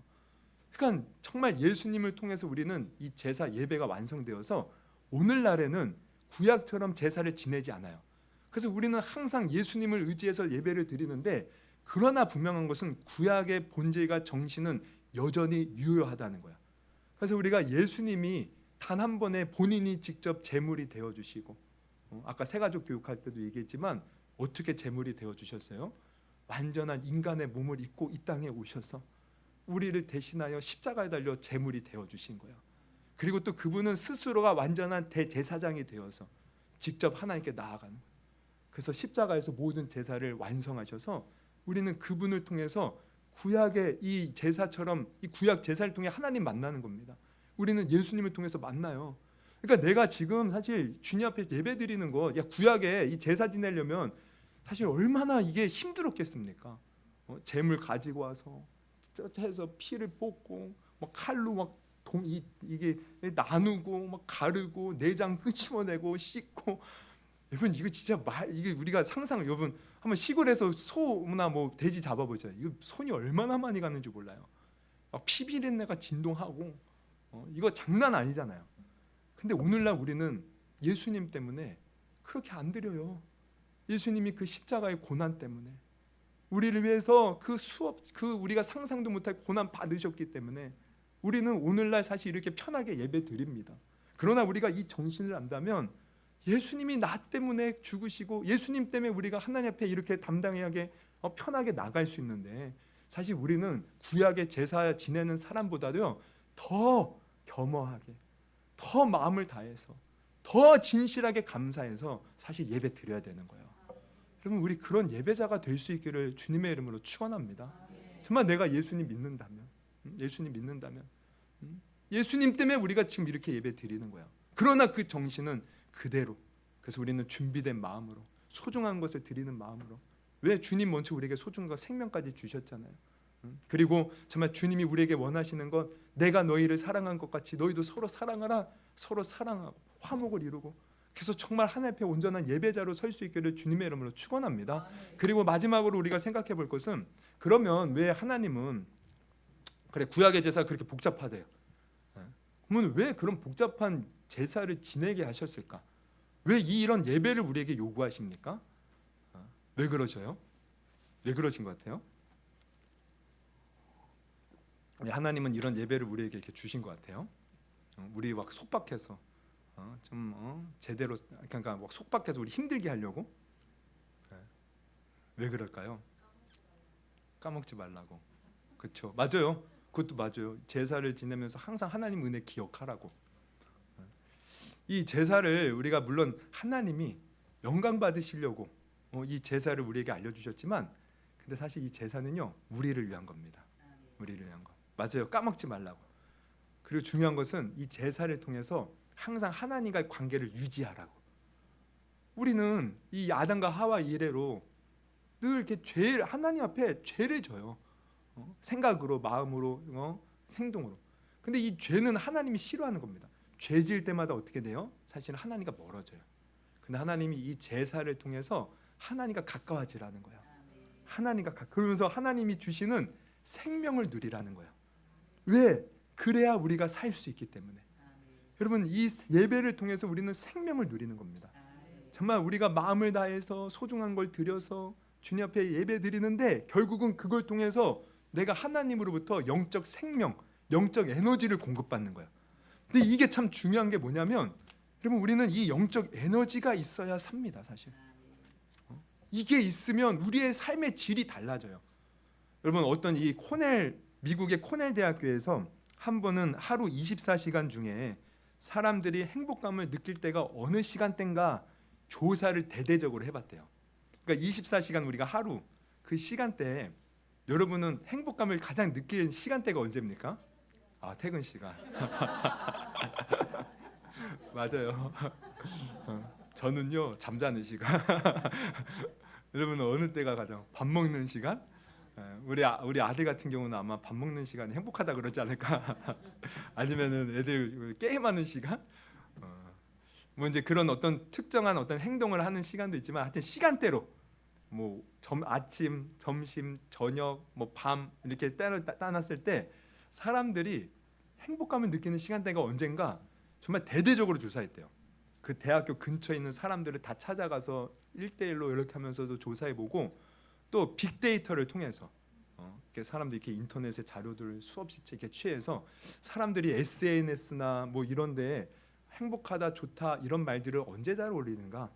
A: 그러니까 정말 예수님을 통해서 우리는 이 제사 예배가 완성되어서 오늘날에는 구약처럼 제사를 지내지 않아요. 그래서 우리는 항상 예수님을 의지해서 예배를 드리는데, 그러나 분명한 것은 구약의 본질과 정신은 여전히 유효하다는 거야. 그래서 우리가 예수님이 단 한 번에 본인이 직접 제물이 되어 주시고, 아까 새가족 교육할 때도 얘기했지만 어떻게 제물이 되어 주셨어요? 완전한 인간의 몸을 입고 이 땅에 오셔서 우리를 대신하여 십자가에 달려 제물이 되어 주신 거예요. 그리고 또 그분은 스스로가 완전한 대제사장이 되어서 직접 하나님께 나아가는 거예요. 그래서 십자가에서 모든 제사를 완성하셔서 우리는 그분을 통해서 구약의 이 제사처럼 이 구약 제사를 통해 하나님 만나는 겁니다. 우리는 예수님을 통해서 만나요. 그러니까 내가 지금 사실 주님 앞에 예배 드리는 거, 구약에 이 제사 지내려면 사실 얼마나 이게 힘들었겠습니까? 재물 가지고 와서 해서 피를 뽑고 막 칼로 막 이게 나누고 막 가르고 내장 끄집어내고 씻고. 여러분 이거 진짜 이게 우리가 여러분 한번 시골에서 소나 뭐 돼지 잡아보자. 이거 손이 얼마나 많이 가는지 몰라요. 막 피비린내가 진동하고 이거 장난 아니잖아요. 근데 오늘날 우리는 예수님 때문에 그렇게 안 드려요. 예수님이 그 십자가의 고난 때문에 우리를 위해서 그 우리가 상상도 못할 고난 받으셨기 때문에 우리는 오늘날 사실 이렇게 편하게 예배 드립니다. 그러나 우리가 이 정신을 안다면 예수님이 나 때문에 죽으시고 예수님 때문에 우리가 하나님 앞에 이렇게 담당하게 편하게 나갈 수 있는데, 사실 우리는 구약의 제사 지내는 사람보다도요 더 겸허하게, 더 마음을 다해서, 더 진실하게 감사해서 사실 예배 드려야 되는 거예요. 여러분 우리 그런 예배자가 될 수 있기를 주님의 이름으로 축원합니다. 정말 내가 예수님 믿는다면, 예수님 때문에 우리가 지금 이렇게 예배 드리는 거야. 그러나 그 정신은 그대로, 그래서 우리는 준비된 마음으로, 소중한 것을 드리는 마음으로. 왜? 주님 먼저 우리에게 소중한 생명까지 주셨잖아요. 그리고 정말 주님이 우리에게 원하시는 것, 내가 너희를 사랑한 것 같이 너희도 서로 사랑하라, 서로 사랑하고 화목을 이루고. 그래서 정말 하나님 앞에 온전한 예배자로 설 수 있기를 주님의 이름으로 축원합니다. 그리고 마지막으로 우리가 생각해 볼 것은, 그러면 왜 하나님은 그래 구약의 제사가 그렇게 복잡하대요. 그러면 왜 그런 복잡한 제사를 지내게 하셨을까? 왜 이런 예배를 우리에게 요구하십니까? 왜 그러셔요? 왜 그러신 것 같아요? 하나님은 이런 예배를 우리에게 이렇게 주신 것 같아요. 우리 막 속박해서 제대로, 그러니까 막 속박해서 우리 힘들게 하려고. 왜 그럴까요? 까먹지 말라고. 그렇죠, 맞아요. 그것도 맞아요. 제사를 지내면서 항상 하나님 은혜 기억하라고. 이 제사를 우리가 물론 하나님이 영광 받으시려고 이 제사를 우리에게 알려주셨지만, 근데 사실 이 제사는요 우리를 위한 겁니다. 우리를 위한 거. 맞아요. 까먹지 말라고. 그리고 중요한 것은 이 제사를 통해서 항상 하나님과의 관계를 유지하라고. 우리는 이 아담과 하와 이래로 늘 이렇게 하나님 앞에 죄를 져요. 생각으로, 마음으로, 행동으로. 근데 이 죄는 하나님이 싫어하는 겁니다. 죄 지을 때마다 어떻게 돼요? 사실은 하나님과 멀어져요. 근데 하나님이 이 제사를 통해서 하나님과 가까워지라는 거예요. 그러면서 하나님이 주시는 생명을 누리라는 거예요. 왜? 그래야 우리가 살 수 있기 때문에. 여러분 이 예배를 통해서 우리는 생명을 누리는 겁니다. 정말 우리가 마음을 다해서 소중한 걸 드려서 주님 앞에 예배 드리는데, 결국은 그걸 통해서 내가 하나님으로부터 영적 생명, 영적 에너지를 공급받는 거예요. 근데 이게 참 중요한 게 뭐냐면, 여러분 우리는 이 영적 에너지가 있어야 삽니다. 사실 이게 있으면 우리의 삶의 질이 달라져요. 여러분 어떤 미국의 코넬 대학교에서 한 번은 하루 24시간 중에 사람들이 행복감을 느낄 때가 어느 시간대인가 조사를 대대적으로 해봤대요. 그러니까 24시간 우리가 하루 그 시간대에 여러분은 행복감을 가장 느끼는 시간대가 언제입니까? 퇴근 시간. 맞아요. 저는요 잠자는 시간. 여러분은 어느 때가 가장? 밥 먹는 시간? 우리 아들 같은 경우는 아마 밥 먹는 시간이 행복하다 그러지 않을까? 아니면은 애들 게임하는 시간? 뭐 이제 그런 어떤 특정한 어떤 행동을 하는 시간도 있지만, 하여튼 시간대로 아침, 점심, 저녁, 밤 이렇게 따놨을 때 사람들이 행복감을 느끼는 시간대가 언젠가 정말 대대적으로 조사했대요. 그 대학교 근처에 있는 사람들을 다 찾아가서 1대1로 이렇게 하면서도 조사해보고 또 빅데이터를 통해서 이렇게 사람들이 이렇게 인터넷의 자료들을 수없이 이렇게 취해서 사람들이 SNS나 이런데 행복하다, 좋다 이런 말들을 언제 잘 올리는가,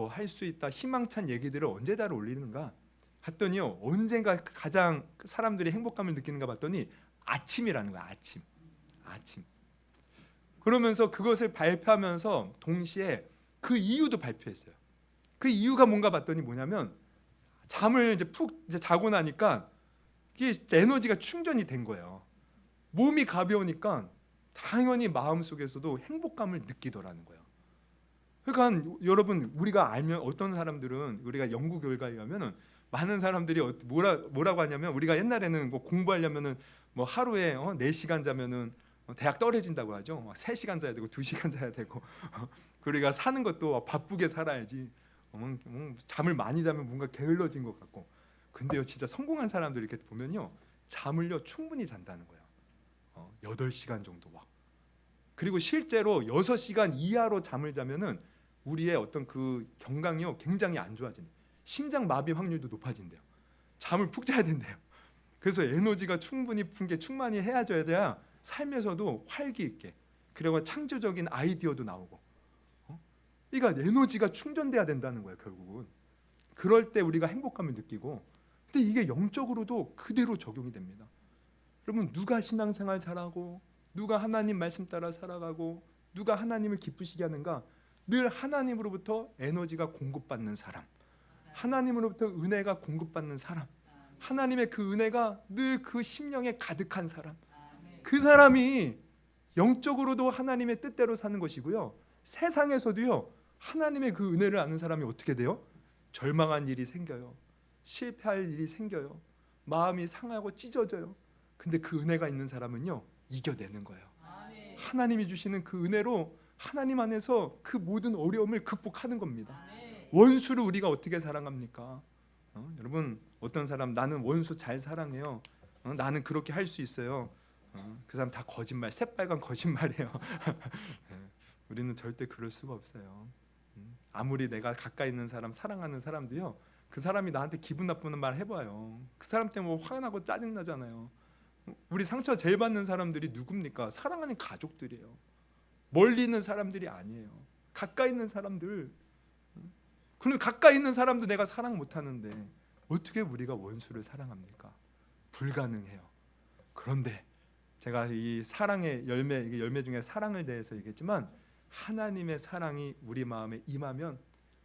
A: 할 수 있다, 희망찬 얘기들을 언제 잘 올리는가 했더니요, 언젠가 가장 사람들이 행복감을 느끼는가 봤더니 아침이라는 거야. 아침. 그러면서 그것을 발표하면서 동시에 그 이유도 발표했어요. 그 이유가 뭔가 봤더니 뭐냐면 잠을 푹 자고 나니까 이게 에너지가 충전이 된 거예요. 몸이 가벼우니까 당연히 마음속에서도 행복감을 느끼더라는 거예요. 그러니까 여러분, 우리가 알면 어떤 사람들은 우리가 연구 결과에 의하면은 많은 사람들이 뭐라고 하냐면, 우리가 옛날에는 공부하려면은 하루에 4시간 자면은 대학 떨어진다고 하죠. 3시간 자야 되고 2시간 자야 되고 우리가 사는 것도 바쁘게 살아야지. 잠을 많이 자면 뭔가 게을러진 것 같고. 근데요, 진짜 성공한 사람들 이렇게 보면요, 잠을요 충분히 잔다는 거예요. 8시간 정도 막. 그리고 실제로 6시간 이하로 잠을 자면은 우리의 어떤 그 건강이요 굉장히 안 좋아진대요. 심장 마비 확률도 높아진대요. 잠을 푹 자야 된대요. 그래서 에너지가 충만히 해야져야 삶에서도 활기 있게, 그리고 창조적인 아이디어도 나오고, 그러니까 에너지가 충전돼야 된다는 거예요. 결국은 그럴 때 우리가 행복감을 느끼고. 근데 이게 영적으로도 그대로 적용이 됩니다. 여러분, 누가 신앙생활 잘하고, 누가 하나님 말씀 따라 살아가고, 누가 하나님을 기쁘시게 하는가? 늘 하나님으로부터 에너지가 공급받는 사람, 하나님으로부터 은혜가 공급받는 사람, 하나님의 그 은혜가 늘 그 심령에 가득한 사람, 그 사람이 영적으로도 하나님의 뜻대로 사는 것이고요, 세상에서도요 하나님의 그 은혜를 아는 사람이 어떻게 돼요? 절망한 일이 생겨요. 실패할 일이 생겨요. 마음이 상하고 찢어져요. 근데 그 은혜가 있는 사람은요 이겨내는 거예요. 하나님이 주시는 그 은혜로 하나님 안에서 그 모든 어려움을 극복하는 겁니다. 원수를 우리가 어떻게 사랑합니까? 여러분, 어떤 사람 나는 원수 잘 사랑해요. 나는 그렇게 할 수 있어요. 그 사람 다 거짓말, 새빨간 거짓말이에요. 우리는 절대 그럴 수가 없어요. 아무리 내가 가까이 있는 사람, 사랑하는 사람도요, 그 사람이 나한테 기분 나쁘는 말 해봐요. 그 사람 때문에 화가 나고 짜증 나잖아요. 우리 상처 제일 받는 사람들이 누굽니까? 사랑하는 가족들이에요. 멀리 있는 사람들이 아니에요. 가까이 있는 사람들. 그럼 가까이 있는 사람도 내가 사랑 못하는데 어떻게 우리가 원수를 사랑합니까? 불가능해요. 그런데 제가 이 사랑의 열매, 이게 열매 중에 사랑을 대해서 얘기했지만, 하나님의 사랑이 우리 마음에 임하면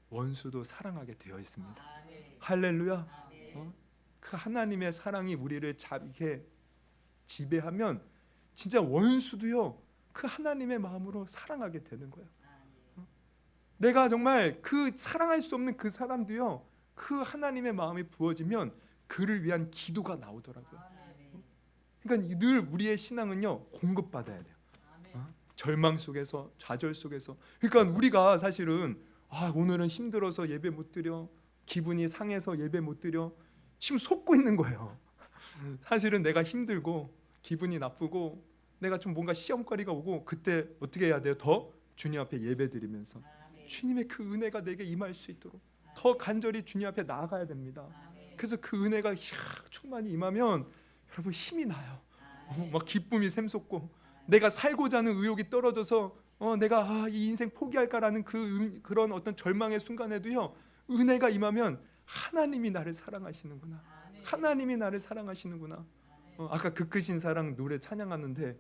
A: 원수도 사랑하게 되어 있습니다. 할렐루야. 그 하나님의 사랑이 우리를 이렇게 지배하면 진짜 원수도요 그 하나님의 마음으로 사랑하게 되는 거예요. 내가 정말 그 사랑할 수 없는 그 사람도요 그 하나님의 마음이 부어지면 그를 위한 기도가 나오더라고요. 그러니까 늘 우리의 신앙은요 공급받아야 돼요. 절망 속에서, 좌절 속에서. 그러니까 우리가 사실은 오늘은 힘들어서 예배 못 드려, 기분이 상해서 예배 못 드려, 지금 속고 있는 거예요. 사실은 내가 힘들고 기분이 나쁘고 내가 좀 뭔가 시험거리가 오고, 그때 어떻게 해야 돼요? 더 주님 앞에 예배 드리면서 주님의 그 은혜가 내게 임할 수 있도록 더 간절히 주님 앞에 나아가야 됩니다. 그래서 그 은혜가 충만히 임하면 여러분 힘이 나요. 막 기쁨이 샘솟고, 내가 살고자 하는 의욕이 떨어져서 내가 이 인생 포기할까라는 그런 어떤 절망의 순간에도요 은혜가 임하면 하나님이 나를 사랑하시는구나. 하나님이 나를 사랑하시는구나. 아까 그 크신 사랑 노래 찬양하는데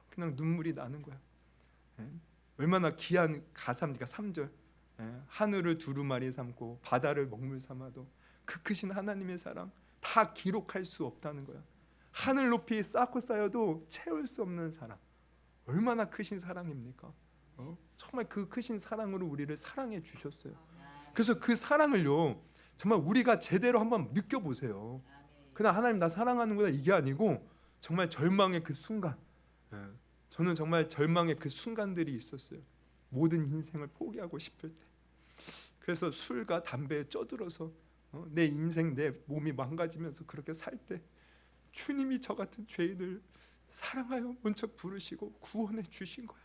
A: 그냥 눈물이 나는 거야. 얼마나 귀한 가사입니까? 3절. 하늘을 두루마리 삼고 바다를 먹물 삼아도 그 크신 하나님의 사랑 다 기록할 수 없다는 거야. 하늘 높이 쌓고 쌓여도 채울 수 없는 사랑. 얼마나 크신 사랑입니까? 정말 그 크신 사랑으로 우리를 사랑해 주셨어요. 그래서 그 사랑을요 정말 우리가 제대로 한번 느껴보세요. 그냥 하나님 나 사랑하는구나 이게 아니고 정말 절망의 그 순간. 저는 정말 절망의 그 순간들이 있었어요. 모든 인생을 포기하고 싶을 때. 그래서 술과 담배에 쪄들어서 내 인생, 내 몸이 망가지면서 그렇게 살 때 주님이 저 같은 죄인을 사랑하여 먼저 부르시고 구원해 주신 거예요.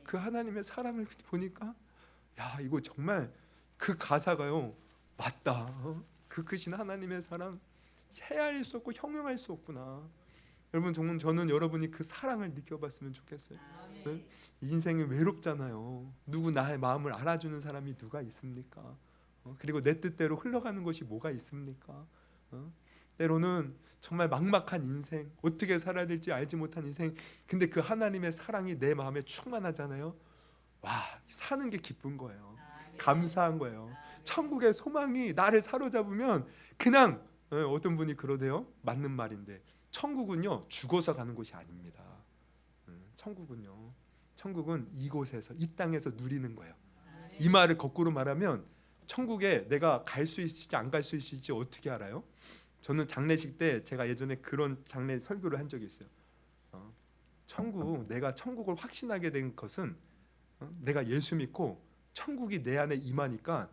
A: 그 하나님의 사랑을 보니까 야, 이거 정말 그 가사가요, 맞다. 그 크신 하나님의 사랑 헤아릴 수 없고 형용할 수 없구나. 여러분, 저는 여러분이 그 사랑을 느껴봤으면 좋겠어요. 네? 인생이 외롭잖아요. 누구 나의 마음을 알아주는 사람이 누가 있습니까? 그리고 내 뜻대로 흘러가는 것이 뭐가 있습니까? 때로는 정말 막막한 인생, 어떻게 살아야 될지 알지 못한 인생, 근데 그 하나님의 사랑이 내 마음에 충만하잖아요. 와, 사는 게 기쁜 거예요. 감사한 거예요. 천국의 소망이 나를 사로잡으면 그냥, 어떤 분이 그러대요. 맞는 말인데 천국은요 죽어서 가는 곳이 아닙니다. 천국은 이곳에서, 이 땅에서 누리는 거예요. 이 말을 거꾸로 말하면 천국에 내가 갈 수 있을지 안 갈 수 있을지 어떻게 알아요? 저는 장례식 때 제가 예전에 그런 장례 설교를 한 적이 있어요. 내가 천국을 확신하게 된 것은 내가 예수 믿고 천국이 내 안에 임하니까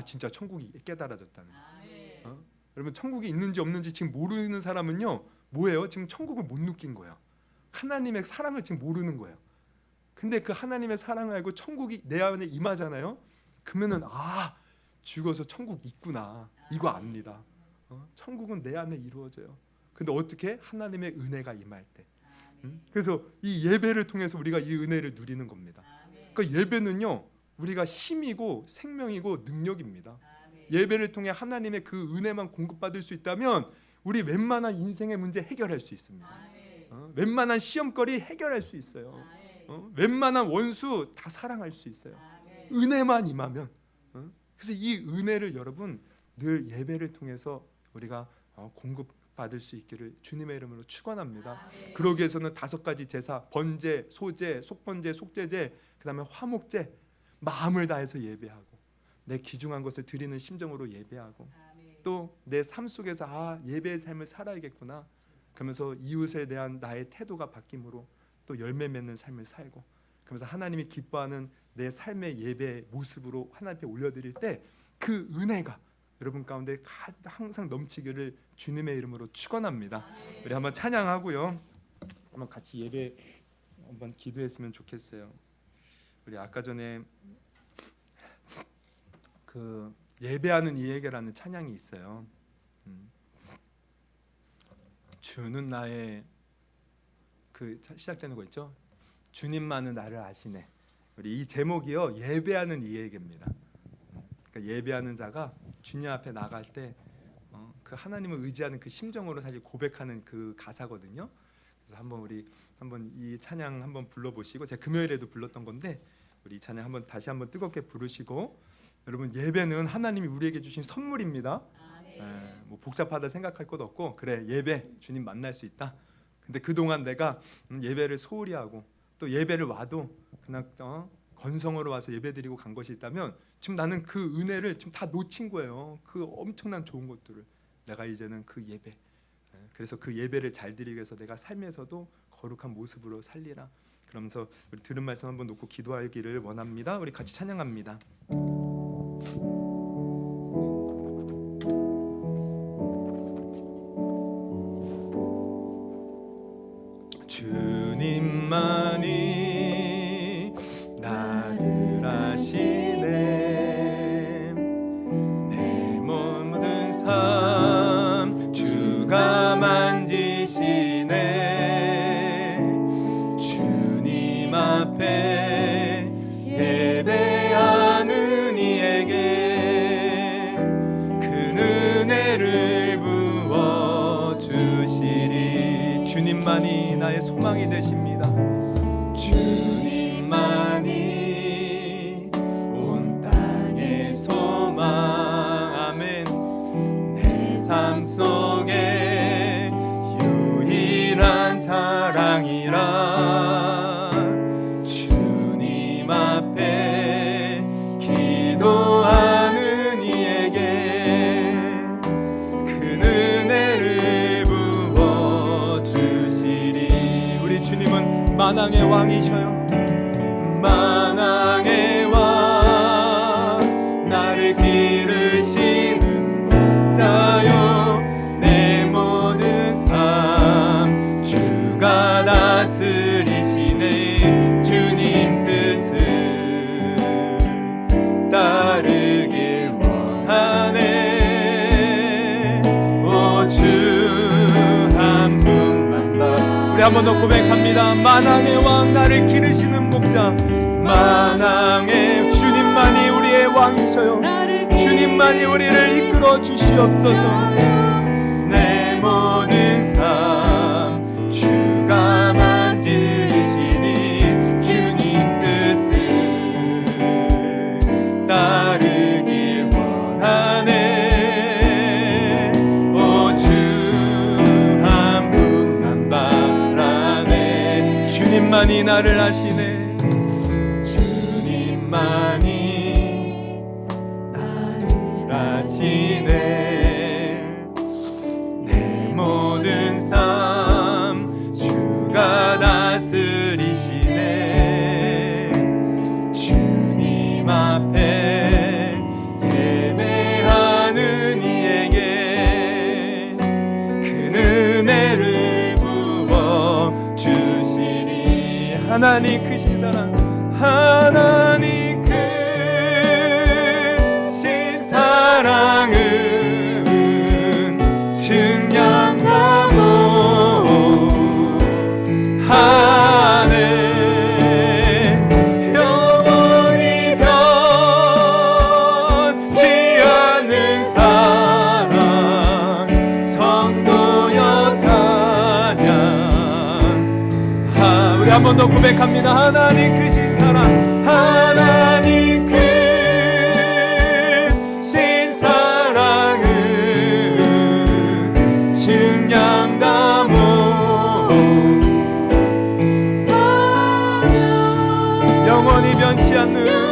A: 진짜 천국이 깨달아졌다는 거예요. 여러분, 천국이 있는지 없는지 지금 모르는 사람은요 뭐예요? 지금 천국을 못 느낀 거예요. 하나님의 사랑을 지금 모르는 거예요. 근데 그 하나님의 사랑을 알고 천국이 내 안에 임하잖아요. 그러면은 죽어서 천국 있구나, 이거 압니다. 천국은 내 안에 이루어져요. 근데 어떻게? 하나님의 은혜가 임할 때. 그래서 이 예배를 통해서 우리가 이 은혜를 누리는 겁니다. 그러니까 예배는요 우리가 힘이고 생명이고 능력입니다. 예배를 통해 하나님의 그 은혜만 공급받을 수 있다면 우리 웬만한 인생의 문제 해결할 수 있습니다. 웬만한 시험거리 해결할 수 있어요. 웬만한 원수 다 사랑할 수 있어요. 은혜만 임하면. 그래서 이 은혜를 여러분 늘 예배를 통해서 우리가 공급받을 수 있기를 주님의 이름으로 축원합니다. 그러기 위해서는 5가지 제사, 번제, 소제, 속번제, 속제제, 그 다음에 화목제, 마음을 다해서 예배하고 내 귀중한 것을 드리는 심정으로 예배하고 또 내 삶 속에서 예배의 삶을 살아야겠구나 그러면서 이웃에 대한 나의 태도가 바뀜으로 또 열매 맺는 삶을 살고, 그러면서 하나님이 기뻐하는 내 삶의 예배 모습으로 하나님 앞에 올려드릴 때 그 은혜가 여러분 가운데 항상 넘치기를 주님의 이름으로 축원합니다. 우리 한번 찬양하고요, 한번 같이 예배 한번 기도했으면 좋겠어요. 우리 아까 전에 그 예배하는 이에게라는 찬양이 있어요. 주는 나의 시작되는 거 있죠. 주님만은 나를 아시네. 우리 이 제목이요 예배하는 이에게입니다. 그러니까 예배하는 자가 주님 앞에 나갈 때 그 하나님을 의지하는 그 심정으로 사실 고백하는 그 가사거든요. 그래서 한번 이 찬양 한번 불러보시고, 제가 금요일에도 불렀던 건데 우리 이 찬양 다시 한번 뜨겁게 부르시고, 여러분 예배는 하나님이 우리에게 주신 선물입니다. 뭐 복잡하다 생각할 것 없고, 그래 예배 주님 만날 수 있다. 근데 그동안 내가 예배를 소홀히 하고 또 예배를 와도 그냥 건성으로 와서 예배드리고 간 것이 있다면 지금 나는 그 은혜를 지금 다 놓친 거예요. 그 엄청난 좋은 것들을 내가 이제는 그 예배, 그래서 그 예배를 잘 드리기 위해서 내가 삶에서도 거룩한 모습으로 살리라. 그러면서 우리 들은 말씀 한번 놓고 기도하기를 원합니다. 우리 같이 찬양합니다. 주님만이 나를 아시네. 내 모든 삶 주가 만지시네. 주님 앞에 예배하는 이에게 그 은혜를 부어주시리. 주님만이 나의 소망이 되십니다. 주님만이 온 땅의 소망. 아멘. 내 삶 속에 유일한 자랑이라. 주님 앞에 기도하는 이에게 그 은혜를 부어주시리. 우리 주님은 만왕의 왕이셔요. 만왕의 왕 나를 다스리시네. 주님 뜻을 따르길 원하네. 오 주 한 분만 봐. 우리 한 번 더 고백합니다. 만왕의 왕 나를 기르시는 목자, 만왕의 주님만이 우리의 왕이셔요. 주님만이 우리를 이끌어 주시옵소서. 내 모든 삶 주가 만지시니 주님 뜻을 따르길 원하네. 오 주 한 분만 바라네. 주님만이 나를 아시네. 주님만이 나를 아시네. 내 모든 삶 주가 다스리시네. 주님 앞에 예배하는 이에게 큰 은혜를 부어 주시리. 하나님 크신 사랑, 하나님 크신 사랑은 증량하고 하네. 영원히 변치 않는 사랑 성도여 찬양. 우리 한 번 더 고백합니다. 하나님 크신 사랑, 하나님 크신 사랑은 증량다모 영원히 변치 않는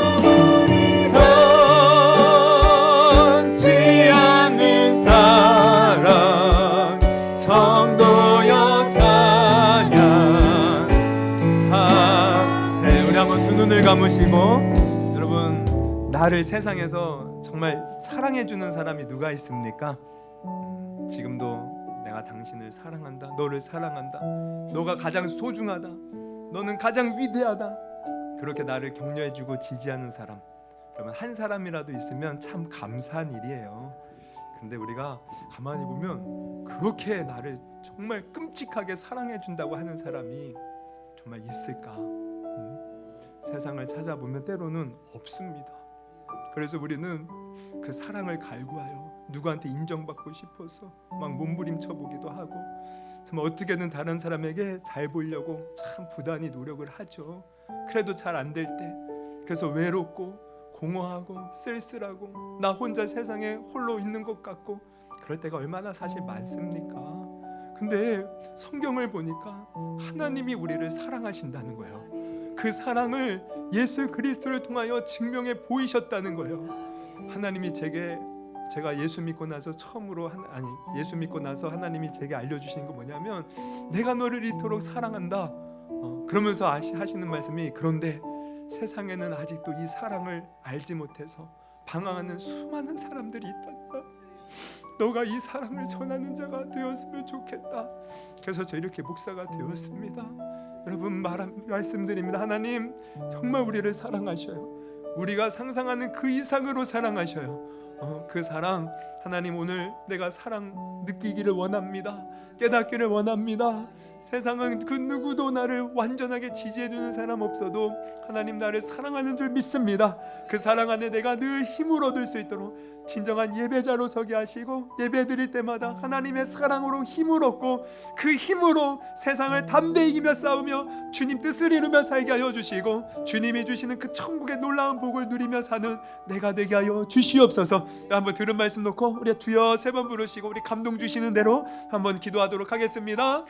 A: 사랑 성도여 찬양. 우리 한번 두 눈을 감으시고, 여러분 나를 세상에서 정말 사랑해주는 사람이 누가 있습니까? 지금도 내가 당신을 사랑한다, 너를 사랑한다, 너가 가장 소중하다, 너는 가장 위대하다, 그렇게 나를 격려해주고 지지하는 사람, 그러면 한 사람이라도 있으면 참 감사한 일이에요. 근데 우리가 가만히 보면 그렇게 나를 정말 끔찍하게 사랑해준다고 하는 사람이 정말 있을까? 세상을 찾아보면 때로는 없습니다. 그래서 우리는 그 사랑을 갈구하여 누구한테 인정받고 싶어서 막 몸부림쳐 보기도 하고, 정말 어떻게든 다른 사람에게 잘 보이려고 참 부단히 노력을 하죠. 그래도 잘 안 될 때, 그래서 외롭고 공허하고 쓸쓸하고 나 혼자 세상에 홀로 있는 것 같고 그럴 때가 얼마나 사실 많습니까? 근데 성경을 보니까 하나님이 우리를 사랑하신다는 거예요. 그 사랑을 예수 그리스도를 통하여 증명해 보이셨다는 거예요. 하나님이 제가 예수 믿고 나서 처음으로 예수 믿고 나서 하나님이 제게 알려주신 거 뭐냐면, 내가 너를 이토록 사랑한다. 그러면서 하시는 말씀이, 그런데 세상에는 아직도 이 사랑을 알지 못해서 방황하는 수많은 사람들이 있단다. 너가 이 사랑을 전하는 자가 되었으면 좋겠다. 그래서 저 이렇게 목사가 되었습니다. 여러분 말씀드립니다. 하나님 정말 우리를 사랑하셔요. 우리가 상상하는 그 이상으로 사랑하셔요. 그 사랑, 하나님 오늘 내가 사랑 느끼기를 원합니다. 깨닫기를 원합니다. 세상은 그 누구도 나를 완전하게 지지해주는 사람 없어도 하나님 나를 사랑하는 줄 믿습니다. 그 사랑 안에 내가 늘 힘을 얻을 수 있도록 진정한 예배자로 서게 하시고, 예배 드릴 때마다 하나님의 사랑으로 힘을 얻고 그 힘으로 세상을 담대히 이기며 싸우며 주님 뜻을 이루며 살게 하여 주시고, 주님이 주시는 그 천국의 놀라운 복을 누리며 사는 내가 되게 하여 주시옵소서. 한번 들은 말씀 놓고 우리 주여 세 번 부르시고 우리 감동 주시는 대로 한번 기도하도록 하겠습니다.